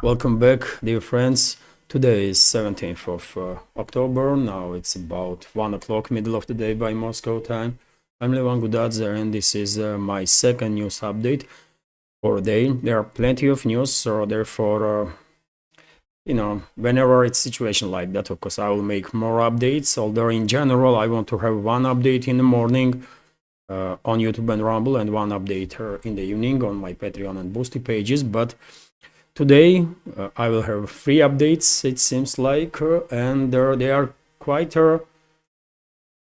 Welcome back, dear friends. Today is 17th of October. Now it's about 1 o'clock, middle of the day by Moscow time. I'm Levan Gudadze, and this is my second news update for a day. There are plenty of news, so therefore, whenever it's situation like that, of course, I will make more updates. Although in general, I want to have one update in the morning on YouTube and Rumble, and one update in the evening on my Patreon and Boosty pages. But today I will have 3 updates, it seems like, and they are quite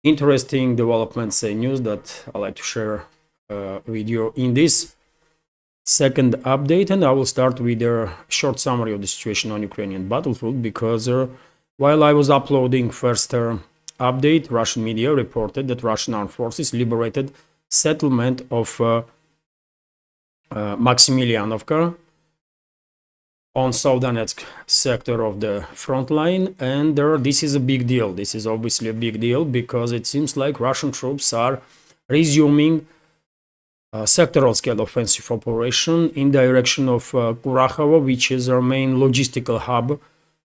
interesting developments and news that I like to share with you in this second update. And I will start with a short summary of the situation on Ukrainian battlefield, because while I was uploading first update, Russian media reported that Russian armed forces liberated settlement of Maximilianovka on South Donetsk sector of the front line, and this is a big deal. This is obviously a big deal because it seems like Russian troops are resuming sectoral scale offensive operation in direction of Kurakhovo, which is our main logistical hub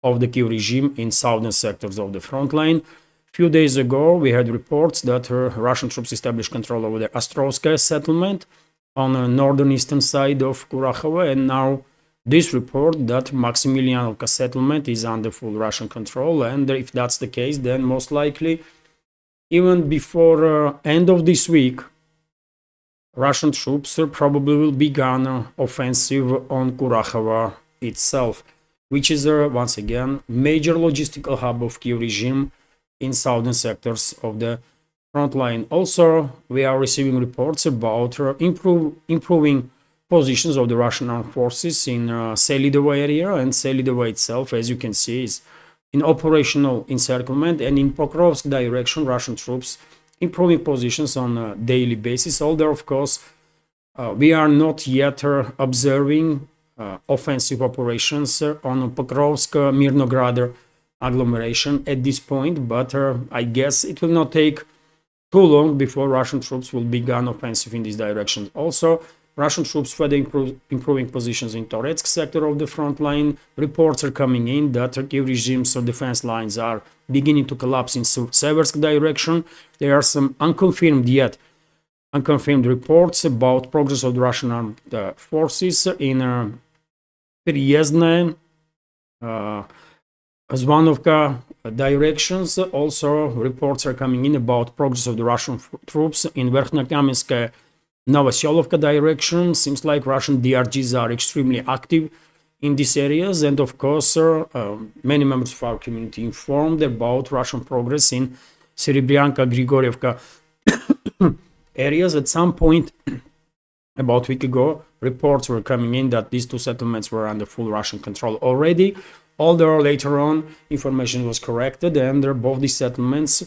of the Kiev regime in southern sectors of the front line. Few days ago, we had reports that Russian troops established control over the Ostrovskaya settlement on the northern eastern side of Kurakhovo, and now this report that Maximilianovka settlement is under full Russian control. And if that's the case, then most likely, even before end of this week, Russian troops probably will begin offensive on Kurakhovo itself, which is once again major logistical hub of Kiev regime in southern sectors of the front line. Also, we are receiving reports about improving positions of the Russian armed forces in Selidovo area, and Selidovo itself, as you can see, is in operational encirclement, and in Pokrovsk direction, Russian troops improving positions on a daily basis. Although, of course, we are not yet observing offensive operations on Pokrovsk Mirnograd agglomeration at this point, but I guess it will not take too long before Russian troops will begin offensive in this direction. Also, Russian troops further improving positions in Toretsk sector of the front line. Reports are coming in that Kiev regime's defense lines are beginning to collapse in Seversk direction. There are some unconfirmed reports about progress of the Russian armed forces in Perezdne, Zvanovka directions. Also, reports are coming in about progress of the Russian troops in Verkhnokamenskaya, Novoselovka direction. Seems like Russian DRGs are extremely active in these areas, and of course, many members of our community informed about Russian progress in Serebryanka, Grigorievka areas. At some point, about a week ago, reports were coming in that these two settlements were under full Russian control already. Although later on, information was corrected, and both these settlements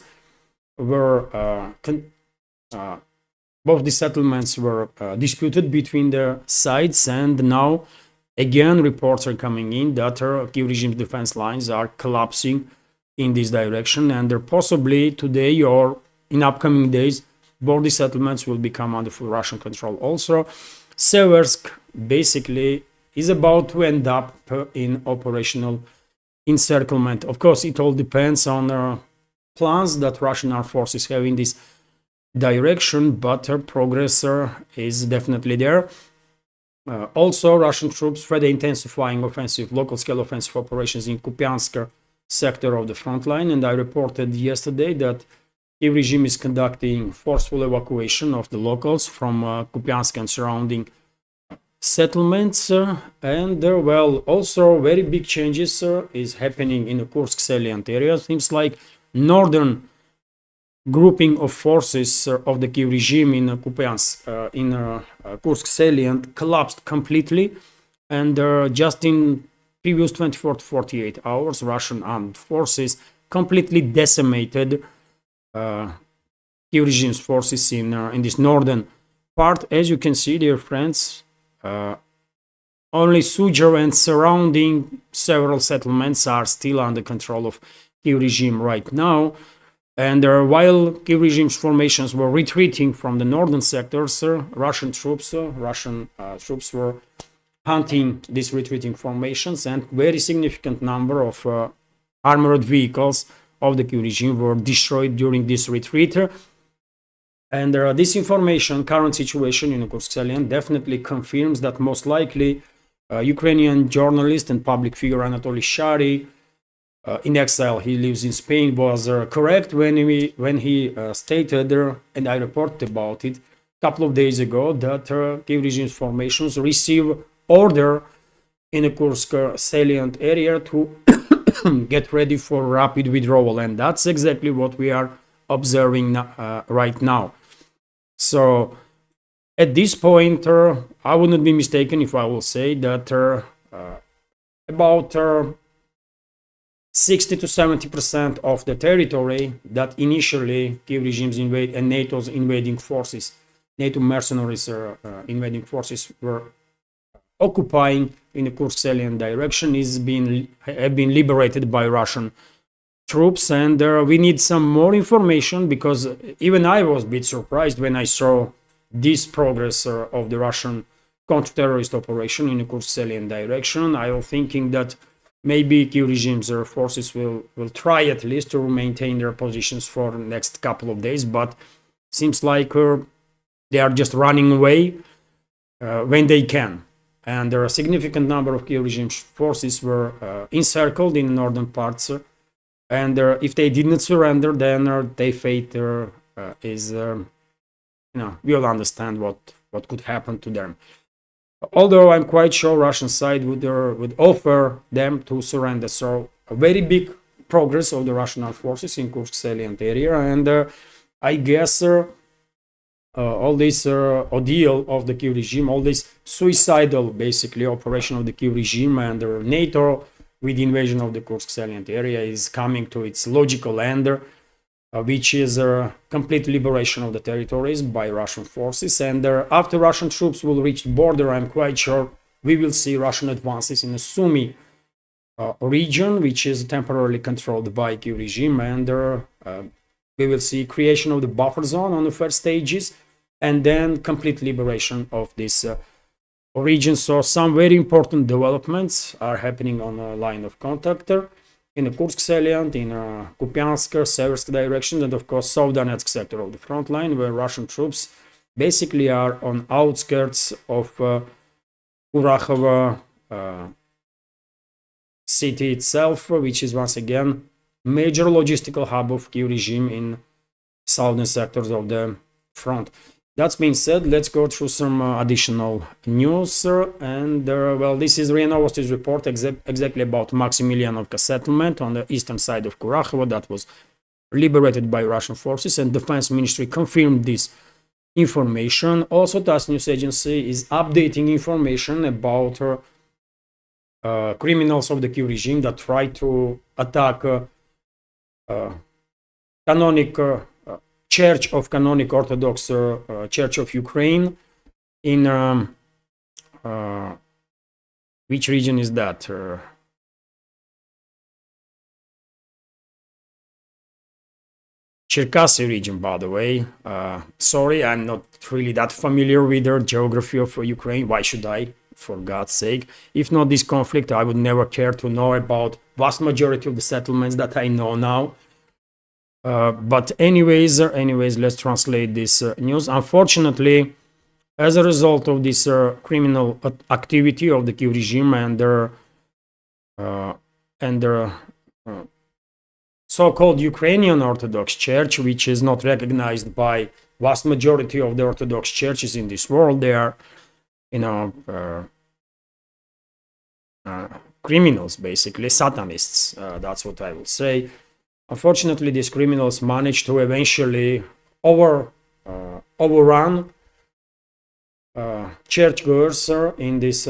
were disputed between the sides, and now again reports are coming in that Kiev regime's defense lines are collapsing in this direction, and possibly today or in upcoming days both these settlements will become under full Russian control. Also, Seversk basically is about to end up in operational encirclement. Of course, it all depends on plans that Russian armed forces have in this direction, but progress is definitely there. Also, Russian troops further intensifying local scale offensive operations in Kupiansk sector of the front line, and I reported yesterday that the regime is conducting forceful evacuation of the locals from Kupiansk and surrounding settlements, and also very big changes is happening in the Kursk salient area. Seems like northern grouping of forces of the Kiev regime in Kupiansk, in Kursk salient, collapsed completely, and just in previous 24 to 48 hours, Russian armed forces completely decimated Kiev regime's forces in this northern part. As you can see, dear friends, only Sudzha and surrounding several settlements are still under control of Kiev regime right now. And while Kiev regime's formations were retreating from the northern sectors, Russian troops were hunting these retreating formations, and very significant number of armored vehicles of the Kyiv regime were destroyed during this retreat. And this information, current situation in the Kursk salient, definitely confirms that most likely Ukrainian journalist and public figure Anatoly Shary, in exile, he lives in Spain, was correct when he stated, and I reported about it a couple of days ago, that Kyiv regime's formations receive order in the Kursk salient area to get ready for rapid withdrawal, and that's exactly what we are observing right now. So at this point, I would not be mistaken if I will say that about 60 to 70% of the territory that initially Kyiv regime's invade and NATO's invading forces, NATO mercenaries invading forces were occupying in the Kursk salient direction have been liberated by Russian troops, and we need some more information, because even I was a bit surprised when I saw this progress of the Russian counter-terrorist operation in the Kursk salient direction. I was thinking that maybe Kyiv regime's forces will try at least to maintain their positions for the next couple of days, but seems like they are just running away when they can. And there are a significant number of Kyiv regime forces were encircled in the northern parts, and if they did not surrender, then their fate is, we'll understand what could happen to them. Although I'm quite sure Russian side would offer them to surrender. So a very big progress of the Russian armed forces in Kursk salient area, and I guess all this ordeal of the Kyiv regime, all this suicidal basically operation of the Kyiv regime and NATO with the invasion of the Kursk salient area is coming to its logical end, which is a complete liberation of the territories by Russian forces. And after Russian troops will reach the border, I'm quite sure we will see Russian advances in the Sumy region, which is temporarily controlled by Kyiv regime, and we will see creation of the buffer zone on the first stages, and then complete liberation of this region. So some very important developments are happening on a line of contact in the Kursk salient, in Kupiansk, Seversk direction, and of course South Donetsk sector of the front line, where Russian troops basically are on outskirts of Kurakhovo city itself, which is once again major logistical hub of Kyiv regime in southern sectors of the front. That being said, let's go through some additional news. And well, this is RIA Novosti's report exactly about Maximilianovka settlement on the eastern side of Kurakhovo that was liberated by Russian forces, and Defense Ministry confirmed this information. Also, TASS news agency is updating information about criminals of the Kyiv regime that tried to attack canonic Church of Canonic Orthodox Church of Ukraine in which region is that? Cherkasy region, by the way. Sorry, I'm not really that familiar with the geography of Ukraine. Why should I? For God's sake. If not this conflict, I would never care to know about vast majority of the settlements that I know now. But anyways, let's translate this news. Unfortunately, as a result of this criminal activity of the Kyiv regime and their so-called Ukrainian Orthodox Church, which is not recognized by vast majority of the Orthodox churches in this world, they are, criminals, basically Satanists. That's what I will say. Unfortunately, these criminals managed to eventually overrun churchgoers in this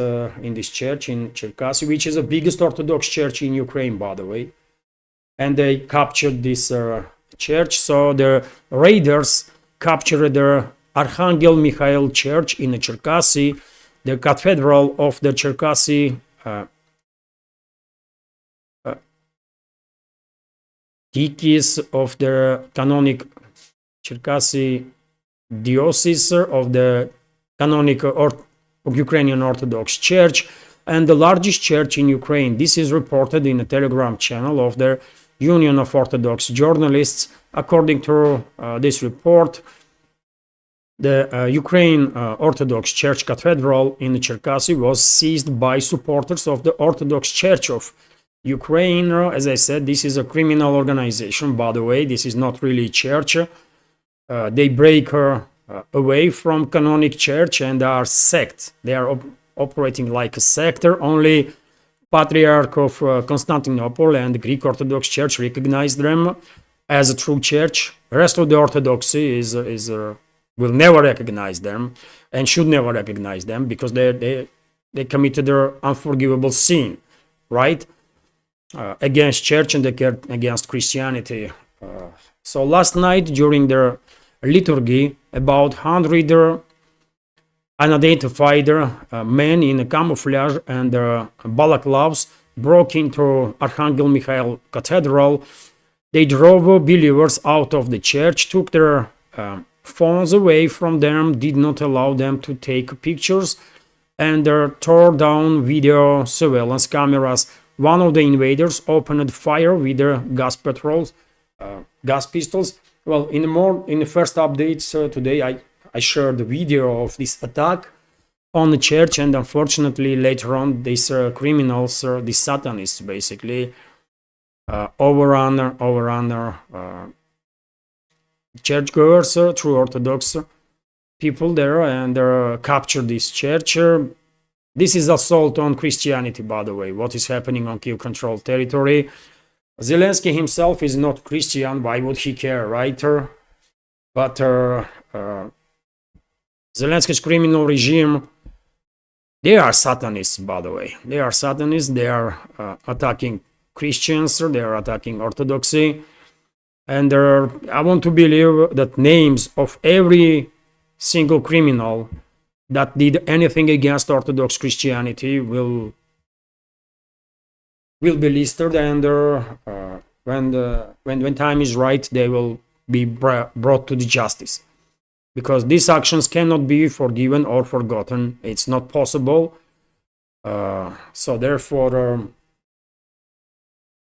church in Cherkasy, which is the biggest Orthodox church in Ukraine, by the way. And they captured this church. So the raiders captured the Archangel Mikhail Church in Cherkasy, the cathedral of the Cherkasy Deities of the canonic Cherkasy diocese of the canonic Ukrainian Orthodox Church and the largest church in Ukraine. This is reported in a Telegram channel of the Union of Orthodox Journalists. According to this report, the Ukraine Orthodox Church Cathedral in Cherkasy was seized by supporters of the Orthodox Church of Ukraine. As I said, this is a criminal organization, by the way. This is not really a church. They break away from canonic church and are sect. They are operating like a sector. Only Patriarch of Constantinople and the Greek Orthodox Church recognize them as a true church. The rest of the Orthodoxy will never recognize them and should never recognize them because they committed their unforgivable sin, right? Against church and against Christianity. So last night during their liturgy, about 100 unidentified men in camouflage and balaclavas broke into Archangel Michael Cathedral. They drove believers out of the church, took their phones away from them, did not allow them to take pictures, and tore down video surveillance cameras. One of the invaders opened fire with their gas pistols. Well, in the first updates today, I shared the video of this attack on the church, and unfortunately later on these criminals, these Satanists basically, overrun churchgoers, true Orthodox people there, and captured this church. This is assault on Christianity, by the way, what is happening on Kiev-controlled territory. Zelensky himself is not Christian, why would he care, right? But Zelensky's criminal regime, they are Satanists, by the way. They are Satanists, they are attacking Christians, they are attacking Orthodoxy. And I want to believe that names of every single criminal that did anything against Orthodox Christianity will be listed, and when time is right, they will be brought to the justice. Because these actions cannot be forgiven or forgotten. It's not possible. So therefore,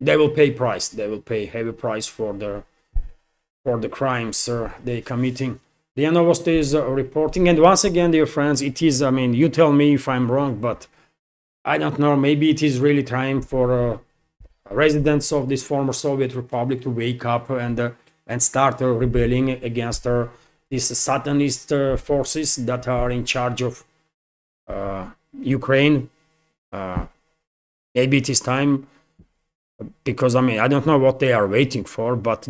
they will pay price. They will pay heavy price for the crimes they committing. The Novosti is reporting, and once again, dear friends, it is. I mean, you tell me if I'm wrong, but I don't know. Maybe it is really time for residents of this former Soviet Republic to wake up and start rebelling against these Satanist forces that are in charge of Ukraine. Maybe it is time, because I mean, I don't know what they are waiting for, but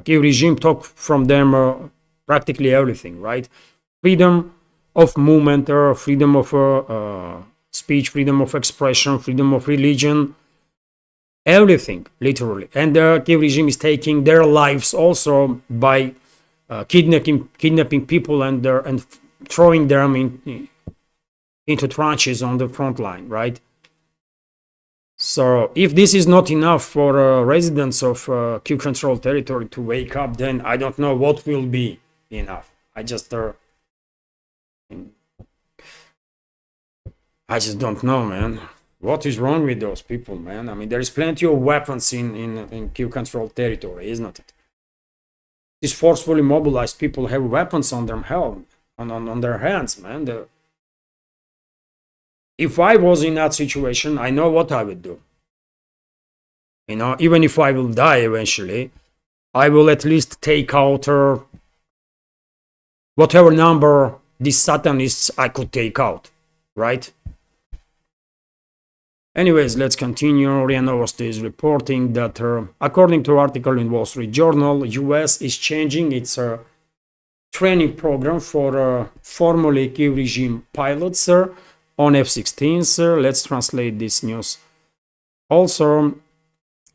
Kiev regime took from them practically everything, right? Freedom of movement, freedom of speech, freedom of expression, freedom of religion, everything, literally. And the Kiev regime is taking their lives also by kidnapping people and throwing them into trenches on the front line, right? So if this is not enough for residents of Kiev-controlled territory to wake up, then I don't know what will be enough. I just don't know, man. What is wrong with those people, man? I mean, there is plenty of weapons in Kiev-controlled territory, isn't it? These forcefully mobilized people have weapons on their on their hands, man. If I was in that situation, I know what I would do. You know, even if I will die eventually, I will at least take out whatever number these Satanists I could take out, right? Anyways, let's continue. RIA Novosti is reporting that according to an article in Wall Street Journal, US is changing its training program for formerly Kiev regime pilots on F-16s. Let's translate this news also.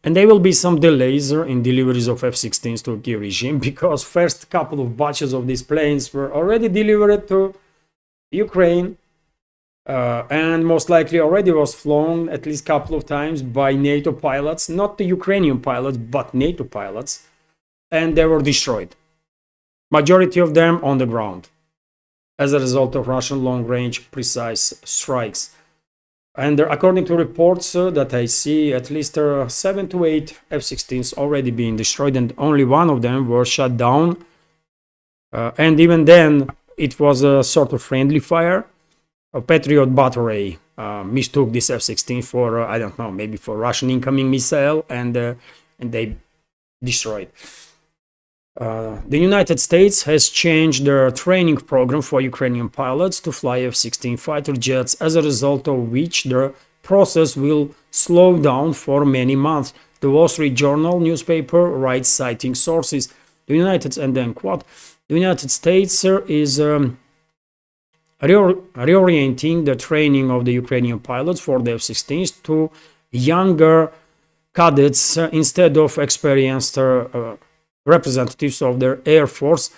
And there will be some delays in deliveries of F-16s to Kiev regime, because first couple of batches of these planes were already delivered to Ukraine, and most likely already was flown at least a couple of times by NATO pilots, not the Ukrainian pilots, but NATO pilots, and they were destroyed. Majority of them on the ground. as a result of Russian long-range precise strikes. And according to reports that I see, at least 7 to 8 F-16s already being destroyed, and only one of them was shut down. And even then, it was a sort of friendly fire. A Patriot battery mistook this F-16 for, I don't know, maybe for Russian incoming missile, and they destroyed. The United States has changed their training program for Ukrainian pilots to fly F-16 fighter jets, as a result of which the process will slow down for many months. The Wall Street Journal newspaper writes, citing sources, the United States is reorienting the training of the Ukrainian pilots for the F-16s to younger cadets instead of experienced representatives of their Air Force.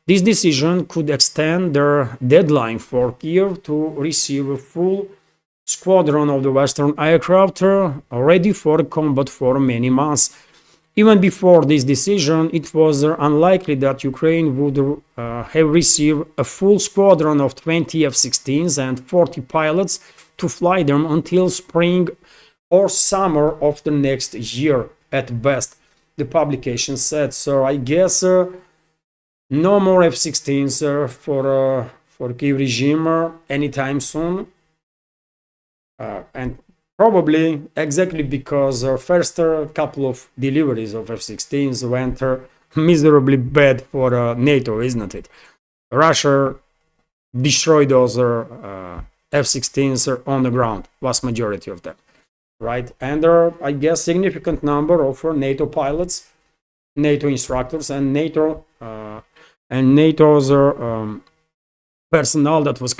This decision could extend their deadline for Kiev to receive a full squadron of the Western aircraft ready for combat for many months. Even before this decision, it was unlikely that Ukraine would have received a full squadron of 20 F-16s and 40 pilots to fly them until spring or summer of the next year at best, the publication said. So I guess no more F-16s for Kiev regime anytime soon, and probably exactly because first couple of deliveries of F-16s went miserably bad for NATO, isn't it? Russia destroyed those F-16s on the ground, vast majority of them. Right, and there are, I guess, significant number of NATO pilots, NATO instructors, and NATO's personnel that was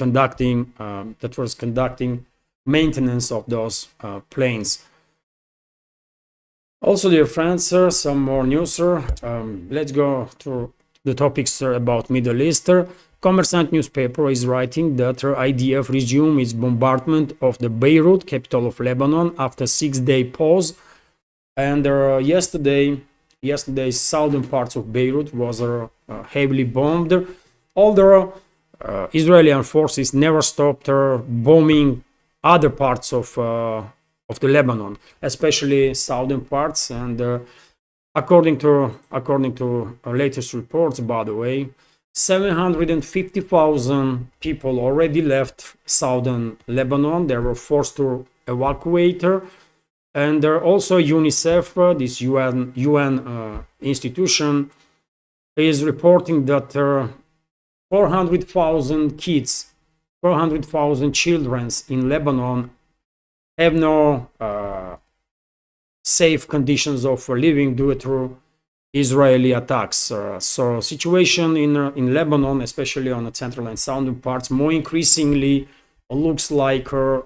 conducting maintenance of those planes. Also, dear friends, some more news. Let's go to the topics about Middle East. Commerçant newspaper is writing that IDF resumed its bombardment of the Beirut, capital of Lebanon, after a 6-day pause. And yesterday, southern parts of Beirut was heavily bombed. Although Israeli forces never stopped bombing other parts of the Lebanon, especially southern parts. And according to latest reports, by the way, 750,000 people already left southern Lebanon. They were forced to evacuate. And also UNICEF, this UN institution, is reporting that 400,000 kids, 400,000 children in Lebanon have no safe conditions of living due to Israeli attacks. So situation in Lebanon, especially on the central and southern parts, more increasingly looks like a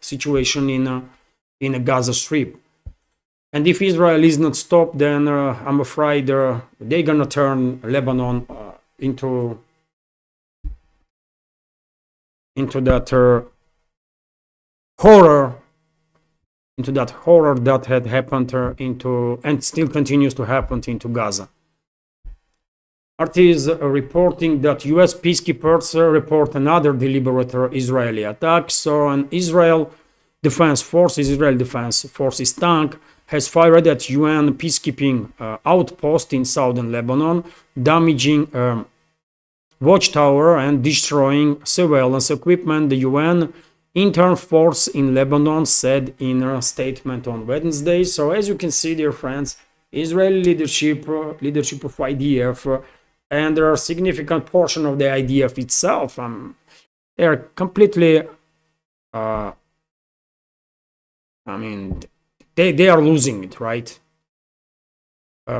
situation in a Gaza Strip. And if Israel is not stopped, then I'm afraid they're gonna turn Lebanon into that horror that had happened into, and still continues to happen, into Gaza. RT is reporting that US peacekeepers report another deliberate Israeli attack. So an Israel Defense Forces tank has fired at UN peacekeeping outpost in southern Lebanon, damaging watchtower and destroying surveillance equipment, the UN Intern Force in Lebanon said in a statement on Wednesday. So as you can see, dear friends, Israeli leadership of IDF, and there are a significant portion of the IDF itself, they are completely, they are losing it, right?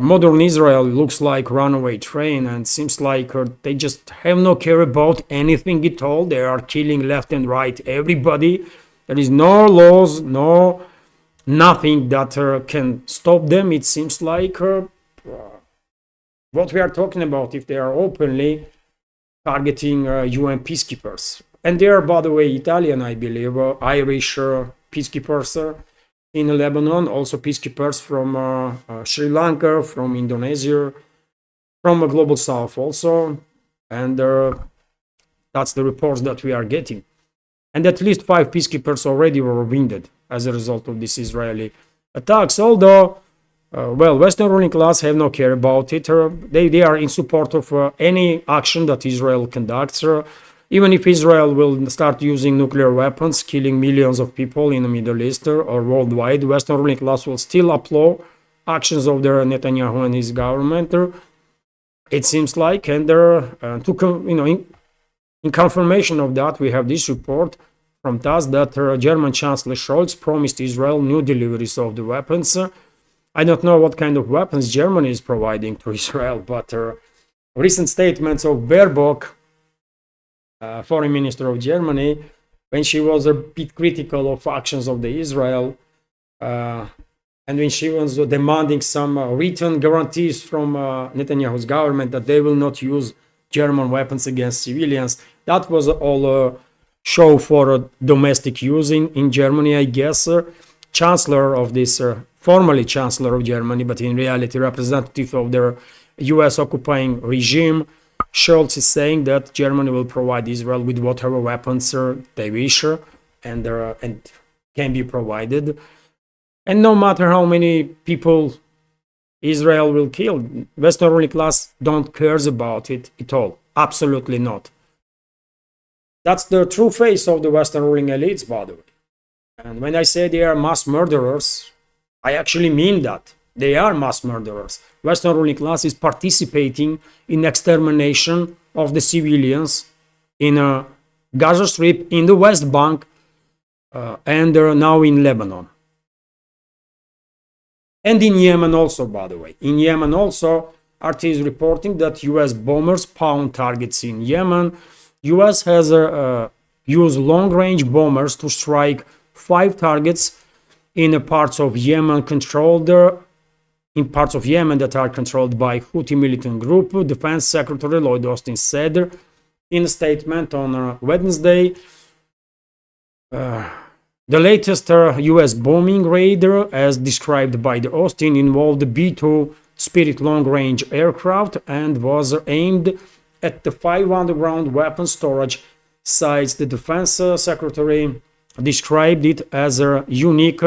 Modern Israel looks like runaway train, and seems like they just have no care about anything at all. They are killing left and right everybody. There is no laws, nothing that can stop them. It seems like what we are talking about, if they are openly targeting UN peacekeepers. And they are, by the way, Italian, I believe, Irish peacekeepers in Lebanon, also peacekeepers from Sri Lanka, from Indonesia, from the global south also, and That's the reports that we are getting. And at least 5 peacekeepers already were wounded as a result of this Israeli attacks. Although, Western ruling class have no care about it. They are in support of any action that Israel conducts. Even if Israel will start using nuclear weapons, killing millions of people in the Middle East or worldwide, Western ruling class will still applaud actions of the Netanyahu and his government. It seems like, and in confirmation of that, we have this report from TASS that German Chancellor Scholz promised Israel new deliveries of the weapons. I don't know what kind of weapons Germany is providing to Israel, but recent statements of Baerbock, foreign minister of Germany, when she was a bit critical of actions of the Israel, and when she was demanding some written guarantees from Netanyahu's government that they will not use German weapons against civilians. That was all a show for domestic use in Germany, I guess. Chancellor of this, formally Chancellor of Germany, but in reality representative of the US occupying regime, Scholz is saying that Germany will provide Israel with whatever weapons they wish and can be provided. And no matter how many people Israel will kill, Western ruling class don't cares about it at all. Absolutely not. That's the true face of the Western ruling elites, by the way. And when I say they are mass murderers, I actually mean that. They are mass murderers. Western ruling class is participating in extermination of the civilians in Gaza Strip, in the West Bank, and now in Lebanon. And in Yemen also, by the way. In Yemen also, RT is reporting that US bombers pound targets in Yemen. US has used long-range bombers to strike 5 targets in parts of Yemen that are controlled by Houthi militant group. Defense Secretary Lloyd Austin said in a statement on Wednesday. The latest US bombing raid, as described by the Austin, involved the B-2 Spirit long-range aircraft and was aimed at the 5 underground weapon storage sites. The Defense Secretary described it as a unique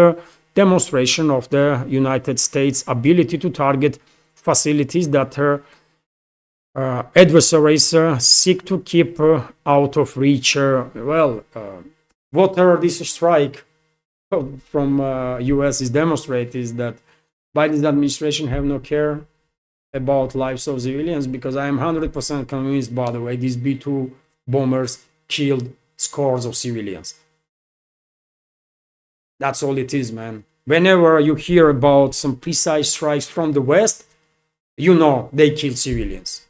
demonstration of the United States' ability to target facilities that her adversaries seek to keep out of reach. What this strike from US is demonstrated is that Biden's administration have no care about lives of civilians, because I am 100% convinced, by the way, these B-2 bombers killed scores of civilians. That's all it is, man. Whenever you hear about some precise strikes from the West, you know they kill civilians.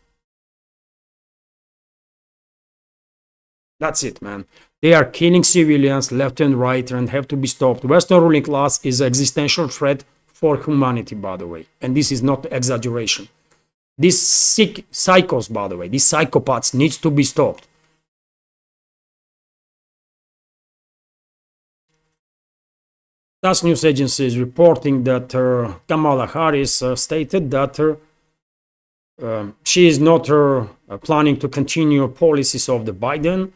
That's it, man. They are killing civilians left and right and have to be stopped. Western ruling class is an existential threat for humanity, by the way. And this is not exaggeration. These sick psychos, by the way, these psychopaths needs to be stopped. TASS news agency is reporting that Kamala Harris stated that she is not planning to continue policies of the Biden.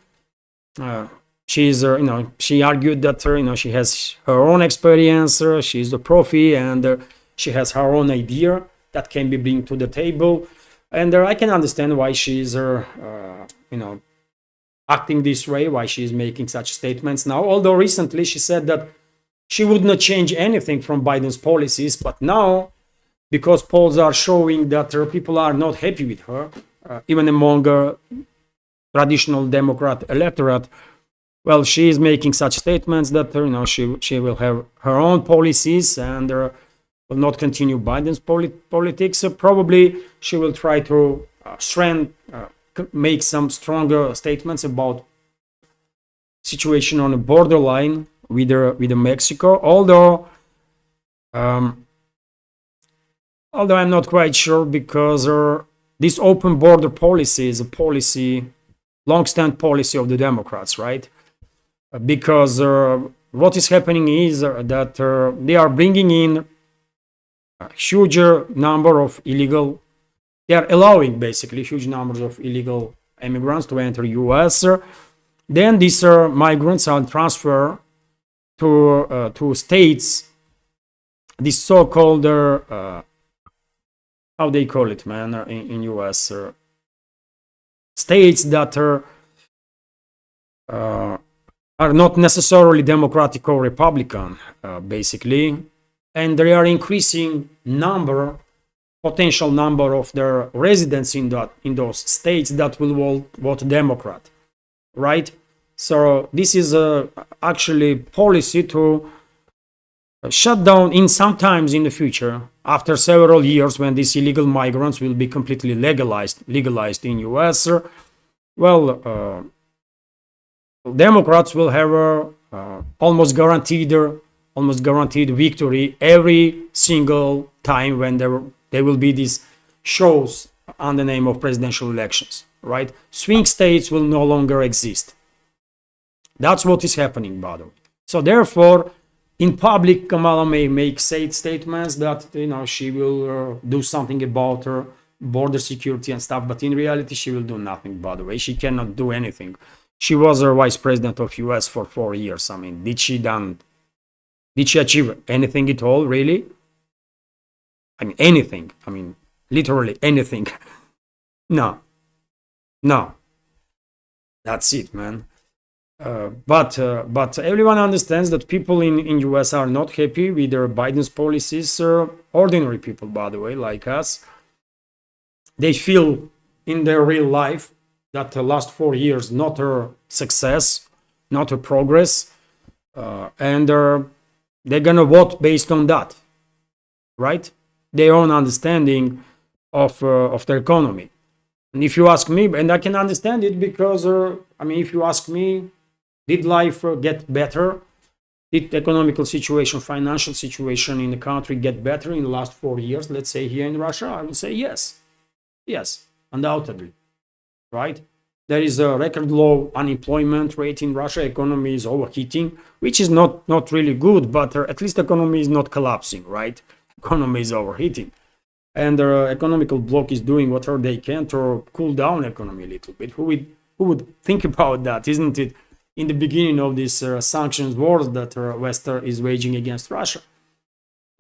She argued that she has her own experience, she's a profi, and she has her own idea that can be bring to the table. And I can understand why she's acting this way, why she's making such statements now. Although recently she said that she would not change anything from Biden's policies, but now, because polls are showing that people are not happy with her, even among traditional Democrat electorate, well, she is making such statements that she will have her own policies and will not continue Biden's politics. Probably she will try to make some stronger statements about situation on the borderline with Mexico. Although I'm not quite sure, because this open border policy is a policy, long-standing policy of the Democrats, right? Because what is happening is that they are bringing in a huge number of illegal, they are allowing basically huge numbers of illegal immigrants to enter US. Then these migrants are transferred to states, this so-called how they call it, man, in US, states that are not necessarily Democratic or Republican, basically, and they are increasing potential number of their residents in those states that will vote Democrat, right? So this is actually policy to shut down sometimes in the future, after several years, when these illegal migrants will be completely legalized in US. Well, Democrats will have a almost guaranteed victory every single time when there will be these shows on the name of presidential elections, right? Swing states will no longer exist. That's what is happening, by the way. So therefore, in public, Kamala may make statements that she will do something about her border security and stuff, but in reality, she will do nothing. By the way, she cannot do anything. She was a vice president of US for 4 years. I mean, did she achieve anything at all, really? I mean, anything. I mean, literally anything. No. That's it, man. But everyone understands that people in US are not happy with their Biden's policies. Ordinary people, by the way, like us, they feel in their real life that the last 4 years not a success, not a progress, and they're gonna vote based on that, right? Their own understanding of the economy. And if you ask me, and I can understand it, because if you ask me, did life get better? Did the economical situation, financial situation in the country get better in the last 4 years? Let's say here in Russia, I would say yes. Yes, undoubtedly, right? There is a record low unemployment rate in Russia. Economy is overheating, which is not really good, but at least the economy is not collapsing, right? Economy is overheating. And the economical bloc is doing whatever they can to cool down economy a little bit. Who would think about that, isn't it? In the beginning of this sanctions war that West is waging against Russia,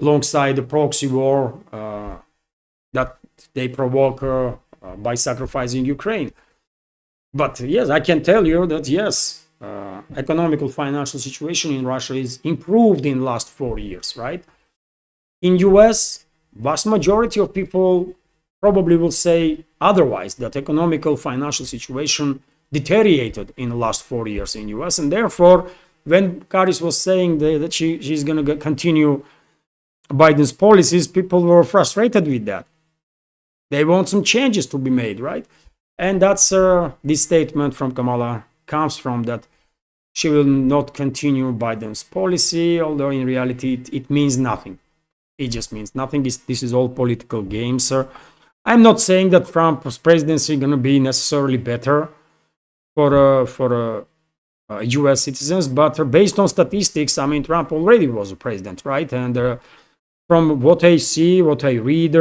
alongside the proxy war that they provoke by sacrificing Ukraine. But yes, I can tell you that yes, economical financial situation in Russia is improved in the last 4 years, right? In US, vast majority of people probably will say otherwise, that economical financial situation deteriorated in the last 4 years in US, and therefore when Harris was saying that she's going to continue Biden's policies, people were frustrated with that. They want some changes to be made, right? And that's this statement from Kamala comes from, that she will not continue Biden's policy, although in reality it means nothing. It just means nothing. This is all political games. I'm not saying that Trump's presidency is going to be necessarily better for US citizens, but based on statistics, I mean, Trump already was a president, right? And from what I see, what I read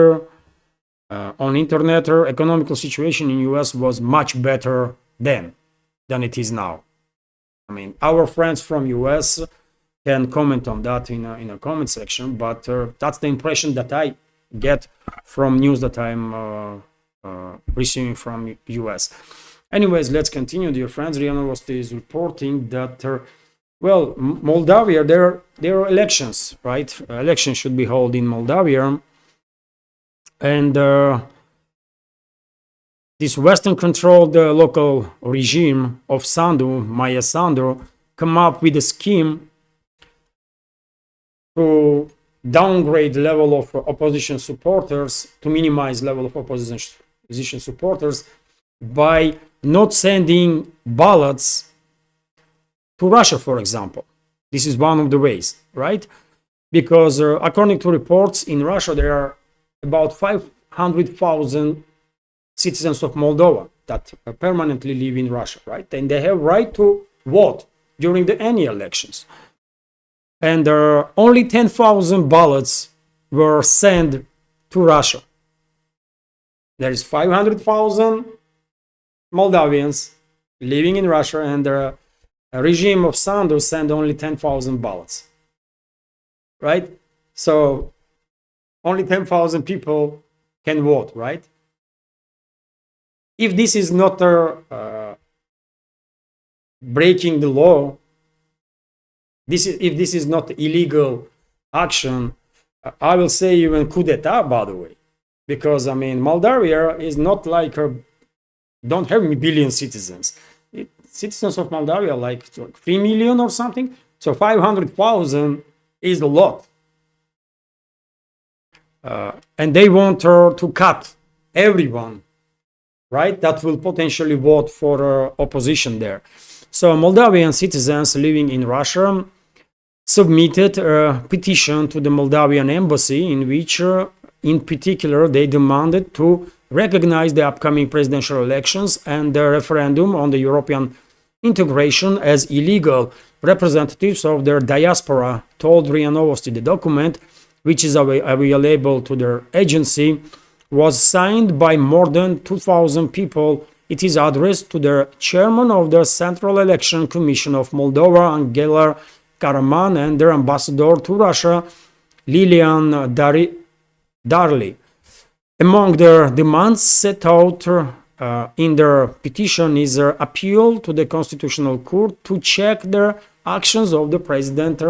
on internet, economical situation in US was much better then than it is now. I mean, our friends from US can comment on that in a comment section, but that's the impression that I get from news that I'm receiving from US. Anyways, let's continue, dear friends. RIA Novosti is reporting that, Moldavia, there are elections, right? Elections should be held in Moldavia. And this Western-controlled local regime of Sandu, Maya Sandu, come up with a scheme to downgrade level of opposition supporters, to minimize level of opposition supporters by not sending ballots to Russia, for example. This is one of the ways, right? Because according to reports, in Russia there are about 500,000 citizens of Moldova that permanently live in Russia, right? And they have right to vote during any elections. And only 10,000 ballots were sent to Russia. There is 500,000 Moldavians living in Russia, and the regime of Sandu sent only 10,000 ballots, right? So only 10,000 people can vote, right? If this is not breaking the law, if this is not illegal action, I will say even coup d'etat, by the way, because I mean Moldavia is not like don't have a billion citizens. Citizens of Moldavia like 3 million or something. So 500,000 is a lot. And they want to cut everyone, right? That will potentially vote for opposition there. So Moldavian citizens living in Russia submitted a petition to the Moldavian embassy in which, in particular, they demanded to recognize the upcoming presidential elections and the referendum on the European integration as illegal. Representatives of their diaspora told RIA Novosti the document, which is available to their agency, was signed by more than 2,000 people. It is addressed to the chairman of the Central Election Commission of Moldova, Angela Karaman, and their ambassador to Russia, Lilian Darly. Among their demands set out in their petition is an appeal to the Constitutional Court to check the actions of the President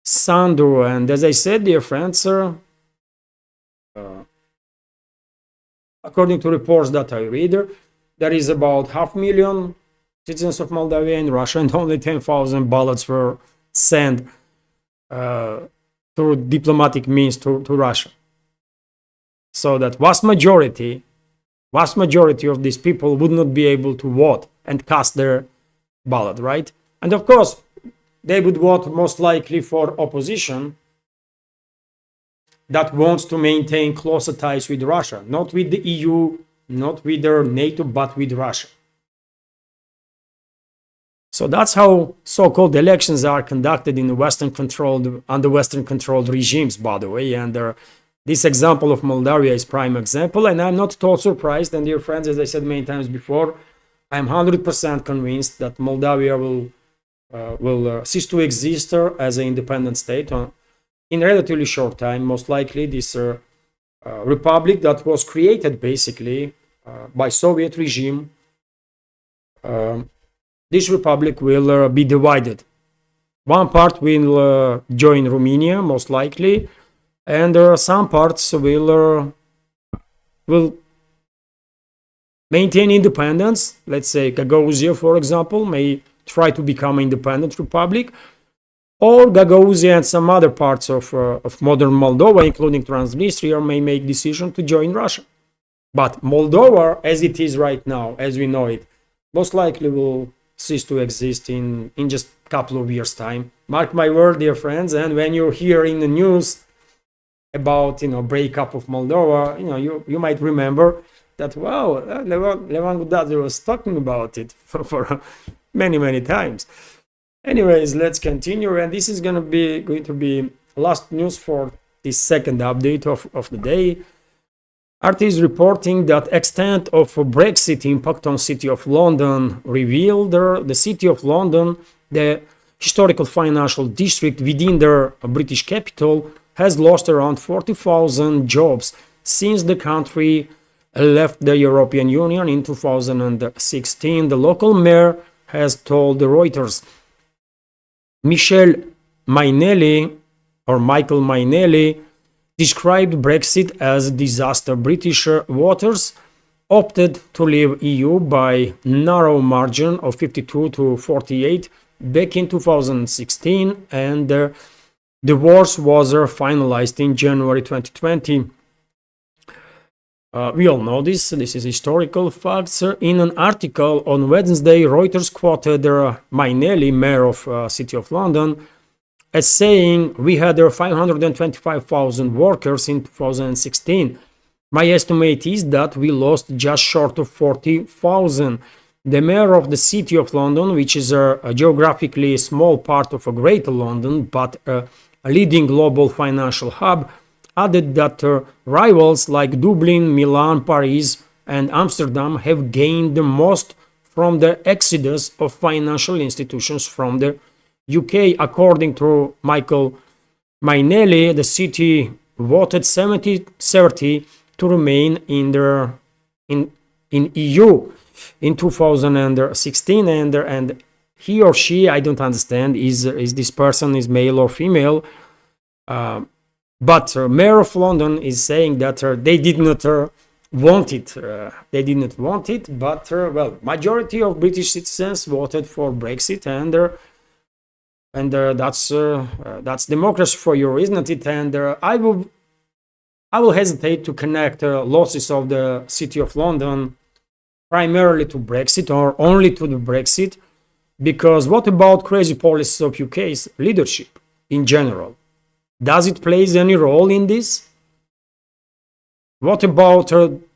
Sandu. And as I said, dear friends, according to reports that I read, there is about 500,000 citizens of Moldavia in Russia, and only 10,000 ballots were sent through diplomatic means to Russia. So that vast majority of these people would not be able to vote and cast their ballot, right? And of course, they would vote most likely for opposition that wants to maintain closer ties with Russia, not with the EU, not with their NATO, but with Russia. So that's how so-called elections are conducted in the under Western-controlled regimes, by the way. And this example of Moldavia is prime example, and I'm not at all surprised. And dear friends, as I said many times before, I'm 100% convinced that Moldavia will cease to exist as an independent state in a relatively short time. Most likely, this republic that was created basically by Soviet regime, this republic will be divided. One part will join Romania, most likely, and some parts will maintain independence. Let's say Gagauzia, for example, may try to become an independent republic, or Gagauzia and some other parts of modern Moldova, including Transnistria, may make decision to join Russia. But Moldova, as it is right now, as we know it, most likely will cease to exist in just a couple of years' time. Mark my word, dear friends. And when you hear in the news about breakup of Moldova, you might remember that Levan Gudazi was talking about it for many times. Anyways, let's continue, and this is going to be last news for this second update of the day. RT is reporting that extent of Brexit impact on City of London revealed the City of London, the historical financial district within the British capital, has lost around 40,000 jobs since the country left the European Union in 2016. The local mayor has told Reuters. Michael Mainelli described Brexit as a disaster. British voters opted to leave EU by narrow margin of 52 to 48 back in 2016, and the divorce was finalized in January 2020. We all know this is historical facts. In an article on Wednesday, Reuters quoted Mainelli, mayor of City of London, as saying, "We had 525,000 workers in 2016. My estimate is that we lost just short of 40,000. The mayor of the City of London, which is a geographically small part of a Greater London, but a leading global financial hub, added that rivals like Dublin, Milan, Paris and Amsterdam have gained the most from the exodus of financial institutions from the UK. According to Michael Mainelli, the city voted 70-30 to remain in EU in 2016, and he or she, I don't understand, is this person is male or female, but Mayor of London is saying that they did not want it. They did not want it, but well, majority of British citizens voted for Brexit, and that's democracy for you, isn't it? And I will hesitate to connect losses of the City of London primarily to Brexit or only to the Brexit, because what about crazy policies of UK's leadership in general? Does it play any role in this? What about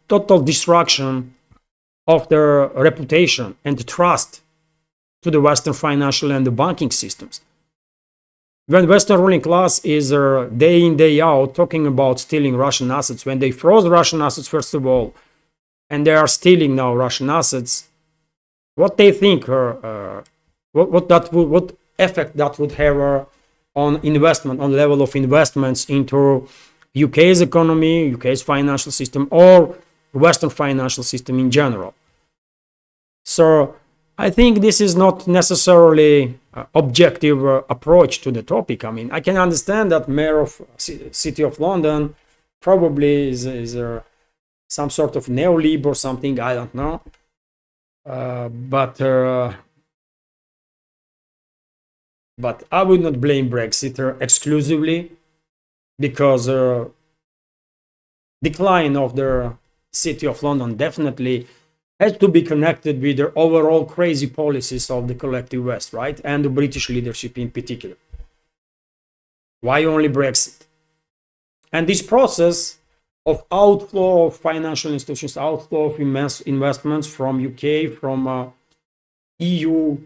total destruction of their reputation and the trust to the Western financial and the banking systems? When Western ruling class is day in, day out talking about stealing Russian assets, when they froze Russian assets first of all, and they are stealing now Russian assets, what they think, what effect that would have on investment, on level of investments into UK's economy, UK's financial system, or Western financial system in general. So I think this is not necessarily objective approach to the topic. I mean, I can understand that Mayor of City of London probably is some sort of neolib or something, I don't know. But I would not blame Brexit exclusively, because decline of the City of London definitely has to be connected with the overall crazy policies of the collective West, right? And the British leadership in particular. Why only Brexit? And this process of outflow of financial institutions, outflow of investments from UK, from EU,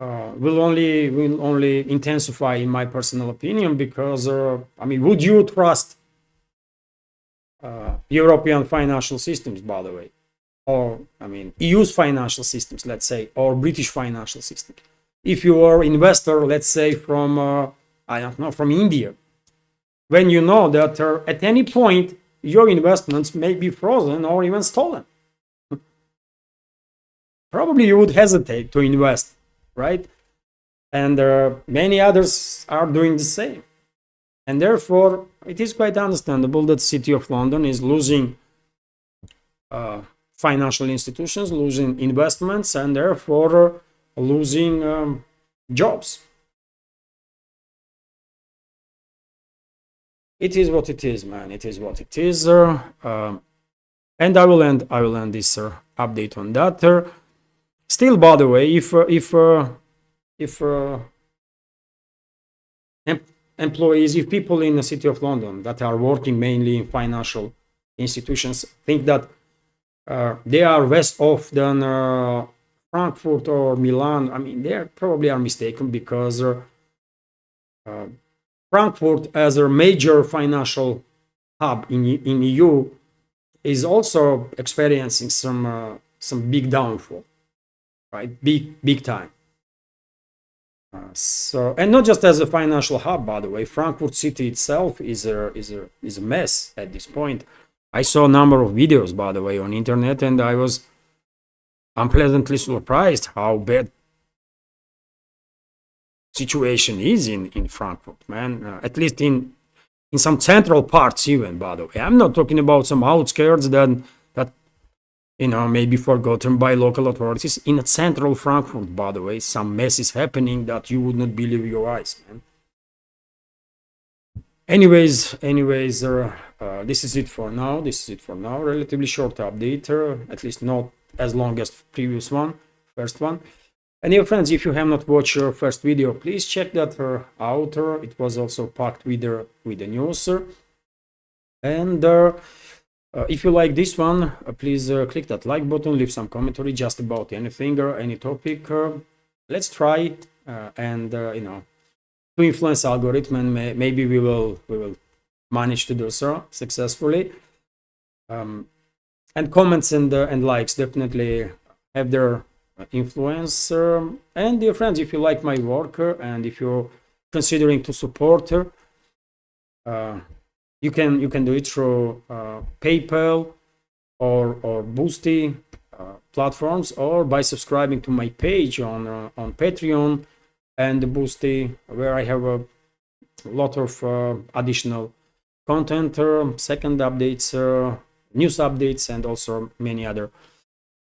will only intensify, in my personal opinion, because I mean, would you trust European financial systems, by the way, or I mean EU's financial systems, let's say, or British financial systems, if you are investor, let's say from I don't know, from India, when you know that at any point your investments may be frozen or even stolen? Probably you would hesitate to invest, right? And many others are doing the same. And therefore, it is quite understandable that City of London is losing financial institutions, losing investments, and therefore losing jobs. It is what it is, man. It is what it is. And I will end this update on that. Still, by the way, if employees, if people in the City of London that are working mainly in financial institutions think that they are worse off than Frankfurt or Milan, I mean, they probably are mistaken, because Frankfurt, as a major financial hub in EU, is also experiencing some big downfall, right? Big time. So, and not just as a financial hub, by the way. Frankfurt city itself is a mess at this point. I saw a number of videos, by the way, on internet, and I was unpleasantly surprised how bad situation is in Frankfurt, man. At least in some central parts, even, by the way. I'm not talking about some outskirts that may be forgotten by local authorities. In a central Frankfurt, by the way, some mess is happening that you would not believe your eyes, man. Anyways, this is it for now. Relatively short update, at least not as long as previous one, first one. And dear friends, if you have not watched your first video, please check that out. It was also packed with the news. And if you like this one, please click that like button, leave some commentary just about anything or any topic. Let's try and to influence algorithm, and maybe we will manage to do so successfully. And comments and likes definitely have their influence. And dear friends, if you like my work and if you're considering to support you can do it through PayPal or Boosty platforms, or by subscribing to my page on Patreon and Boosty, where I have a lot of additional content, second updates, news updates, and also many other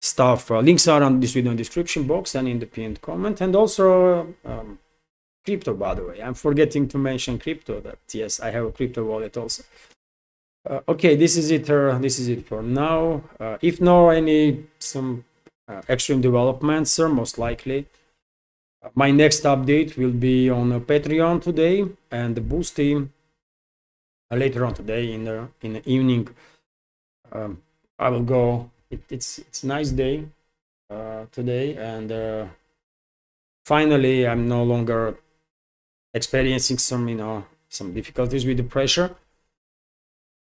stuff. Links are on this video description box and in the pinned comment. And also crypto, by the way, I'm forgetting to mention crypto. That yes, I have a crypto wallet also. Okay, this is it. This is it for now. If no some extreme developments, most likely my next update will be on Patreon today and the Boosty later on today in the evening. I will go. It's a nice day today, and finally I'm no longer experiencing some difficulties with the pressure.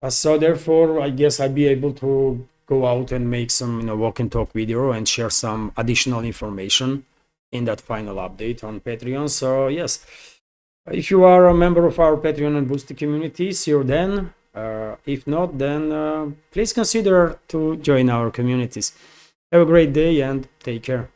So therefore, I guess I'll be able to go out and make some walk and talk video and share some additional information in that final update on Patreon. So yes, if you are a member of our Patreon and Boosty community, see you then. If not, then please consider to join our communities. Have a great day and take care.